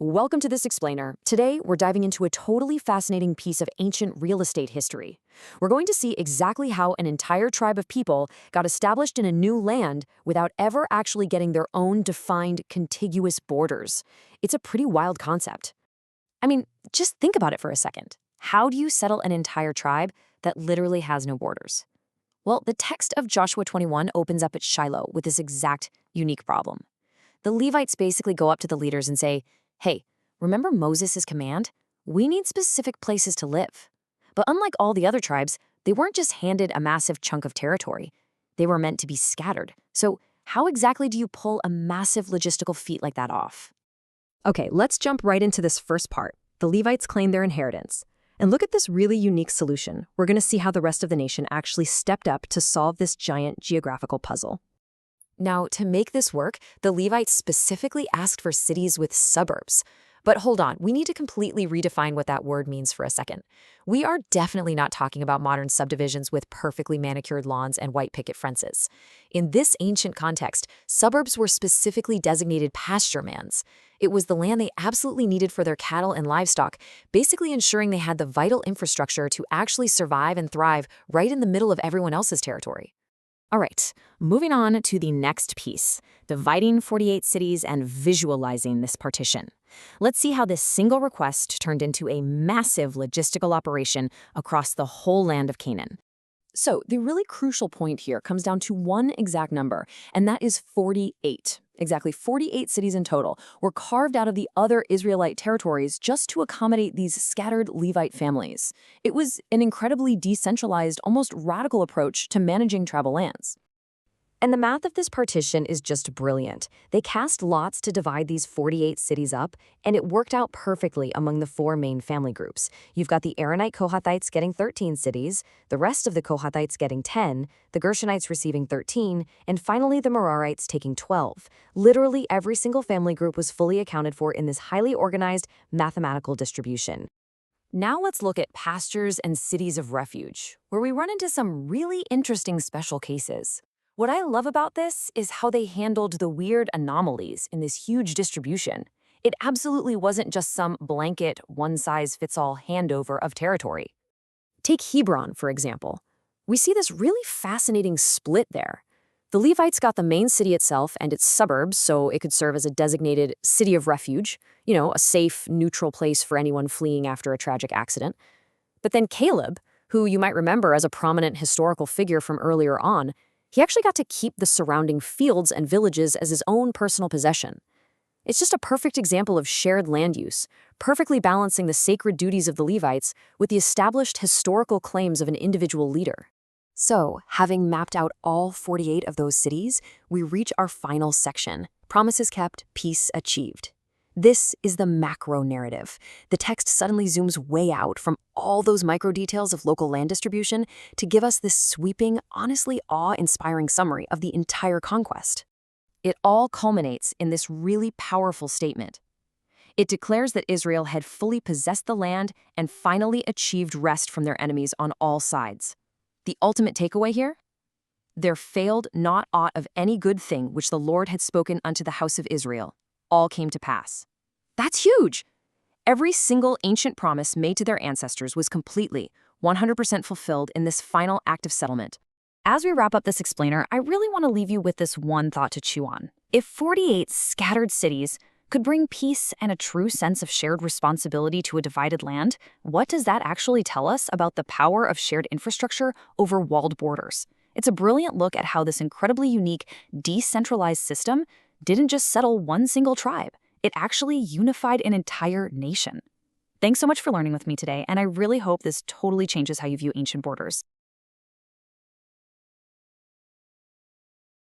Welcome to this explainer. Today, we're diving into a totally fascinating piece of ancient real estate history. We're going to see exactly how an entire tribe of people got established in a new land without ever actually getting their own defined contiguous borders. It's a pretty wild concept. I mean, just think about it for a second. How do you settle an entire tribe that literally has no borders? Well, the text of Joshua 21 opens up at Shiloh with this exact unique problem. The Levites basically go up to the leaders and say, hey, remember Moses' command? We need specific places to live. But unlike all the other tribes, they weren't just handed a massive chunk of territory. They were meant to be scattered. So how exactly do you pull a massive logistical feat like that off? Okay, let's jump right into this first part. The Levites claim their inheritance. And look at this really unique solution. We're going to see how the rest of the nation actually stepped up to solve this giant geographical puzzle. Now, to make this work, the Levites specifically asked for cities with suburbs. But hold on, we need to completely redefine what that word means for a second. We are definitely not talking about modern subdivisions with perfectly manicured lawns and white picket fences. In this ancient context, suburbs were specifically designated pasture lands. It was the land they absolutely needed for their cattle and livestock, basically ensuring they had the vital infrastructure to actually survive and thrive right in the middle of everyone else's territory. All right, moving on to the next piece, dividing 48 cities and visualizing this partition. Let's see how this single request turned into a massive logistical operation across the whole land of Canaan. So the really crucial point here comes down to one exact number, and that is 48. Exactly 48 cities in total were carved out of the other Israelite territories just to accommodate these scattered Levite families. It was an incredibly decentralized, almost radical approach to managing tribal lands. And the math of this partition is just brilliant. They cast lots to divide these 48 cities up, and it worked out perfectly among the four main family groups. You've got the Aaronite Kohathites getting 13 cities, the rest of the Kohathites getting 10, the Gershonites receiving 13, and finally the Merarites taking 12. Literally every single family group was fully accounted for in this highly organized mathematical distribution. Now let's look at pastures and cities of refuge, where we run into some really interesting special cases. What I love about this is how they handled the weird anomalies in this huge distribution. It absolutely wasn't just some blanket, one-size-fits-all handover of territory. Take Hebron, for example. We see this really fascinating split there. The Levites got the main city itself and its suburbs, so it could serve as a designated city of refuge, a safe, neutral place for anyone fleeing after a tragic accident. But then Caleb, who you might remember as a prominent historical figure from earlier on, he actually got to keep the surrounding fields and villages as his own personal possession. It's just a perfect example of shared land use, perfectly balancing the sacred duties of the Levites with the established historical claims of an individual leader. So, having mapped out all 48 of those cities, we reach our final section, promises kept, peace achieved. This is the macro narrative. The text suddenly zooms way out from all those micro details of local land distribution to give us this sweeping, honestly awe-inspiring summary of the entire conquest. It all culminates in this really powerful statement. It declares that Israel had fully possessed the land and finally achieved rest from their enemies on all sides. The ultimate takeaway here? There failed not aught of any good thing which the Lord had spoken unto the house of Israel. All came to pass. That's huge! Every single ancient promise made to their ancestors was completely, 100% fulfilled in this final act of settlement. As we wrap up this explainer, I really want to leave you with this one thought to chew on. If 48 scattered cities could bring peace and a true sense of shared responsibility to a divided land, what does that actually tell us about the power of shared infrastructure over walled borders? It's a brilliant look at how this incredibly unique, decentralized system didn't just settle one single tribe. It actually unified an entire nation. Thanks so much for learning with me today, and I really hope this totally changes how you view ancient borders.